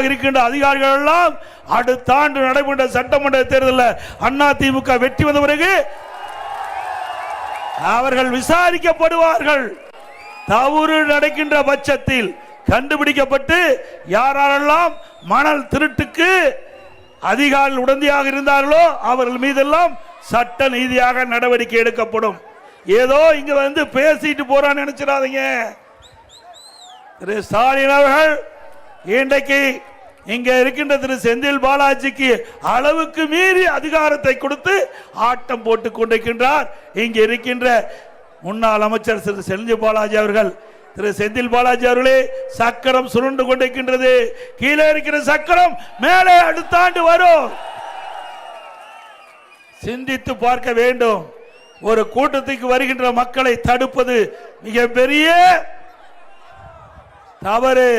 இருக்கின்ற அதிகாரிகள் எல்லாம் அடுத்த ஆண்டு நடைபெற்ற சட்டமன்ற தேர்தலில் அதிமுக வெற்றி வந்த பிறகு அவர்கள் விசாரிக்கப்படுவார்கள். தவறு நடக்கின்ற பட்சத்தில் கண்டுபிடிக்கப்பட்டு யாரெல்லாம் மணல் திருட்டுக்கு அதிகாரிகள் உடந்தையாக இருந்தார்களோ அவர்கள் மீதெல்லாம் சட்ட நீதியாக நடவடிக்கை எடுக்கப்படும். ஏதோ இங்க வந்து பேசிட்டு போறான்னு நினைச்சிடாதீங்க. திரு ஸ்டாலின் அவர்கள் இன்றைக்கு இங்க இருக்கின்ற திரு செந்தில் பாலாஜிக்கு அளவுக்கு மீறி அதிகாரத்தை கொடுத்து ஆட்டம் போட்டுக் கொண்டிருக்கின்றார். இங்க இருக்கின்ற முன்னாள் அமைச்சர் திரு செந்தில் பாலாஜி அவர்கள், திரு செந்தில் பாலாஜி அவர்களே, சக்கரம் சுருண்டு கொண்டிருக்கின்றது. கீழே இருக்கிற சக்கரம் மேலே அடுத்த ஆண்டு வரும். சிந்தித்து பார்க்க வேண்டும். ஒரு கூட்டத்துக்கு வருகின்ற மக்களை தடுப்பது மிகப்பெரிய தவறு.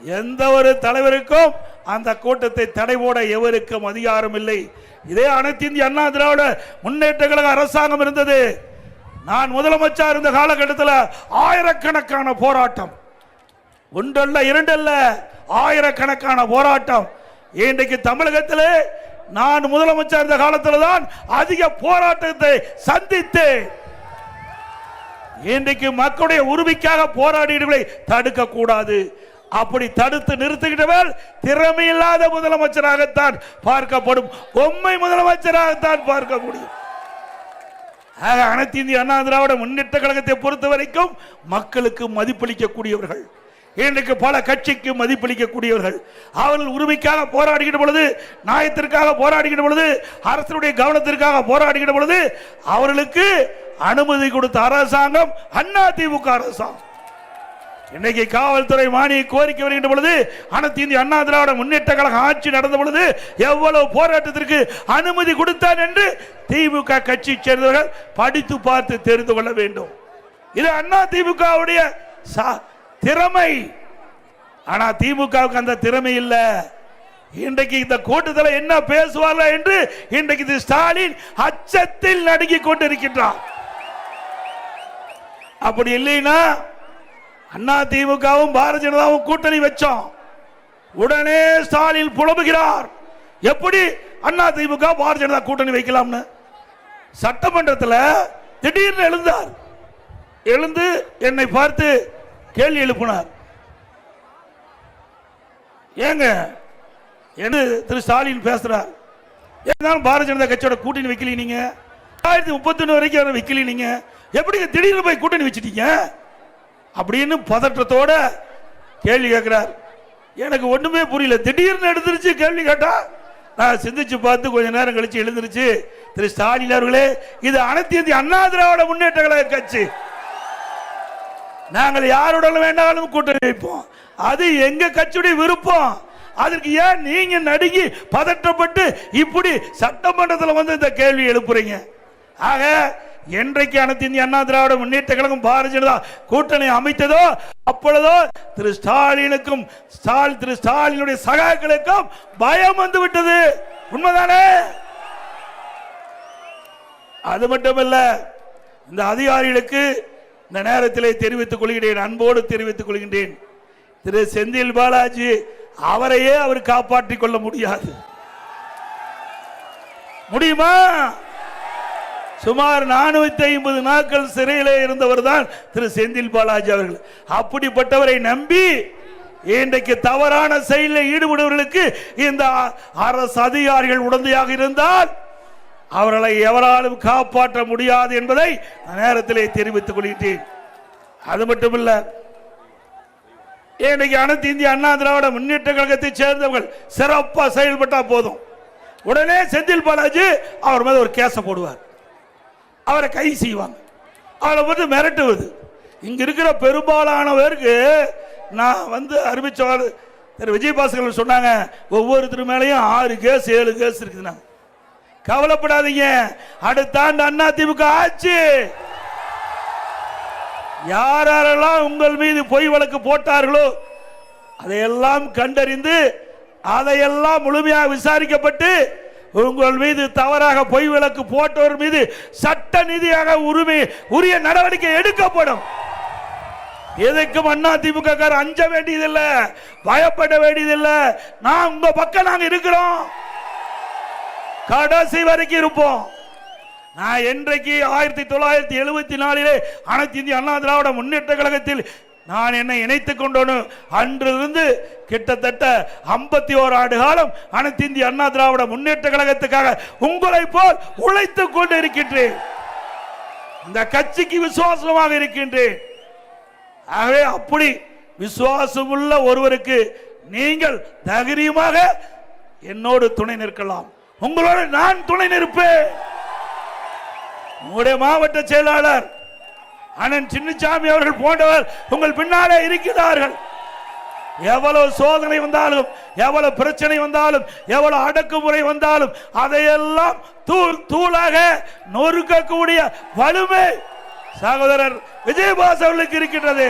எந்த ஒரு தலைவருக்கும் அந்த கூட்டத்தை தடை போட எவருக்கும் அதிகாரம் இல்லை. இதே அனைத்து இந்திய அண்ணா திராவிட முன்னேற்ற கழக அரசாங்கம் இருந்தது. நான் முதலமைச்சர் இருந்த காலகட்டத்தில் ஆயிரக்கணக்கான போராட்டம், ஒன்றல்ல இரண்டல்ல, ஆயிரக்கணக்கான போராட்டம். இன்றைக்கு தமிழகத்தில் நான் முதலமைச்சர் இருந்த காலத்தில் தான் அதிக போராட்டத்தை சந்தித்தேன். இன்றைக்கு மக்களுடைய உரிமைக்காக போராடியவர்களை தடுக்க கூடாது. அப்படி தடுத்து நிறுத்துகிறவர் திறமையில்லாத முதலமைச்சராகத்தான் பார்க்கப்படும், பொம்மை முதலமைச்சராகத்தான் பார்க்க முடியும். அனைத்து இந்திய அண்ணா திராவிட முன்னேற்ற கழகத்தை பொறுத்த வரைக்கும் மக்களுக்கு மதிப்பளிக்கக்கூடியவர்கள், இன்றைக்கு பல கட்சிக்கு மதிப்பளிக்கக்கூடியவர்கள். அவர்கள் உரிமைக்காக போராடுகிற பொழுது, நியாயத்திற்காக போராடுகிற பொழுது, அரசுடைய கவனத்திற்காக போராடுகிற பொழுது அவர்களுக்கு அனுமதி கொடுத்த அரசாங்கம் அதிமுக அரசாங்கம். இன்னைக்கு காவல்துறை மானிய கோரிக்கை வருகின்ற பொழுது, அனைத்து இந்திய அண்ணா திராவிட முன்னேற்ற கழக ஆட்சி நடந்த பொழுது எவ்வளவு போராட்டத்திற்கு அனுமதி கொடுத்தார் என்று திமுக கட்சி சேர்ந்தவர்கள் படித்து பார்த்து தெரிந்து கொள்ள வேண்டும். இது அதிமுகவுடைய திறமை. ஆனா திமுகவுக்கு அந்த திறமை இல்ல. இன்றைக்கு இந்த கூட்டத்தில் என்ன பேசுவார்கள் என்று இன்றைக்கு ஸ்டாலின் அச்சத்தில் நடுங்கிக் கொண்டிருக்கின்றார். அப்படி இல்லைன்னா அதிமுகவும் பாரதிய ஜனதாவும் கூட்டணி வச்சோம், உடனே ஸ்டாலின் புலம்புகிறார். எப்படி அதிமுக பாரதிய ஜனதா கூட்டணி வைக்கலாம்னு சட்டமன்றத்தில் திடீர்னு எழுந்தார். எழுந்து என்னை பார்த்து கேள்வி எழுப்பினார். ஏங்க என்று திரு ஸ்டாலின் பேசுறார். ஏன்னாலும் பாரதிய ஜனதா கட்சியோட கூட்டணி வைக்கல, நீங்க 2031 வரைக்கும் வைக்கல, நீங்க எப்படி திடீர்னு போய் கூட்டணி வச்சிட்டீங்க அப்படின்னு பதற்றத்தோட கேள்வி கேட்கிறார். எனக்கு ஒண்ணுமே புரியல. திடீர்னு எடுத்துருச்சு கேள்வி கேட்டா. நான் சிந்திச்சு பார்த்து கொஞ்ச நேரம் கழிச்சு எழுந்துருச்சு. திரு ஸ்டாலின் அவர்களே, இது அனைத்து இந்திய அண்ணா திராவிட முன்னேற்ற கழக கட்சி, நாங்கள் யாருடன் வேண்டாலும் கூட்டணி வைப்போம், அது எங்க கட்சியுடைய விருப்பம். அதற்கு ஏன் நீங்க நடுங்கி பதற்றப்பட்டு இப்படி சட்டமன்றத்தில் வந்து இந்த கேள்வி எழுப்புறீங்க? ஆக என்றைக்கு அனைத்து இந்திய அண்ணா திராவிட முன்னேற்ற கழகம் பாரதிய ஜனதா கூட்டணி அமைத்ததோ அப்பொழுதோ திரு ஸ்டாலினுக்கும் திரு ஸ்டாலினுடைய சகாக்களுக்கும் பயம் வந்து விட்டது. உண்மைதானே? அது மட்டுமல்ல, இந்த அதிகாரிகளுக்கு இந்த நேரத்தில் தெரிவித்துக் கொள்கிறேன், அன்போடு தெரிவித்துக் கொள்கின்றேன். திரு செந்தில் பாலாஜி அவரையே அவர் காப்பாற்றிக் கொள்ள முடியாது. முடியுமா? சுமார் 450 நாட்கள் சிறையிலே இருந்தவர் தான் திரு செந்தில் பாலாஜி அவர்கள். அப்படிப்பட்டவரை நம்பி இன்றைக்கு தவறான செயலில் ஈடுபடுவர்களுக்கு இந்த அரசு அதிகாரிகள் உடந்தையாக இருந்தால் அவர்களை எவராலும் காப்பாற்ற முடியாது என்பதை நேரத்திலே தெரிவித்துக் கொள்கிறேன். அது மட்டுமல்ல, இன்றைக்கு அனைத்து இந்திய அண்ணா திராவிட முன்னேற்ற கழகத்தை சேர்ந்தவர்கள் சிறப்பாக செயல்பட்டா போதும், உடனே செந்தில் பாலாஜி அவர் மீது ஒரு கேஸை போடுவார், அவரை கைது செய்வாங்க, அவரை வந்து மிரட்டுவது. இங்க இருக்கிற பெரும்பாலானவருக்கு நான் வந்து அறிவிச்சவர் திரு விஜயபாஸ்கர் சொன்னாங்க, ஒவ்வொருத்தர் மேலையும் 6 கேஸ் 7 கேஸ் இருக்குதுன்னா. கவலைப்படாதீங்க, அடுத்த ஆண்டு அதிமுக ஆட்சி. யாரெல்லாம் உங்கள் மீது பொய் வழக்கு போட்டார்களோ அதையெல்லாம் கண்டறிந்து அதையெல்லாம் முழுமையாக விசாரிக்கப்பட்டு உங்கள் மீது தவறாக பொய் வழக்கு போட்டவர் மீது சட்ட நீதியாக உரிய நடவடிக்கை எடுக்கப்படும். எதுக்கும் அண்ணா திமுக அஞ்ச வேண்டியதில்லை, பயப்பட வேண்டியதில்லை. நான் உங்க பக்கம் நாங்க இருக்கிறோம், கடைசி வரைக்கும் இருப்போம். நான் என்றைக்கு 1974 அனைத்து இந்திய அண்ணா திராவிட முன்னேற்ற கழகத்தில் நான் என்னை இணைத்துக் கொண்டோன்னு அன்றிலிருந்து கிட்டத்தட்ட 51 ஆண்டு காலம் அனைத்து இந்திய அண்ணா திராவிட முன்னேற்ற கழகத்துக்காக உங்களை போல் உழைத்துக் கொண்டு இருக்கின்றேன். இந்த கட்சிக்கு விசுவாசமாக இருக்கின்றேன். ஆகவே அப்படி விசுவாசமுள்ள ஒருவருக்கு நீங்கள் தைரியமாக என்னோடு துணை நிற்கலாம். உங்களோடு நான் துணை நிற்பேன். உங்களுடைய மாவட்ட செயலாளர் அண்ணன் சின்னசாமி அவர்கள் போன்றவர் உங்கள் பின்னாலே இருக்கிறார்கள். எவ்வளவு சோதனை வந்தாலும், எவ்வளவு பிரச்சனை வந்தாலும், எவ்வளவு அடக்குமுறை வந்தாலும் அதையெல்லாம் தூள் தூளாக நொறுக்கக்கூடிய வலிமை சகோதரர் விஜயபாஸ் அவர்களுக்கு இருக்கின்றது.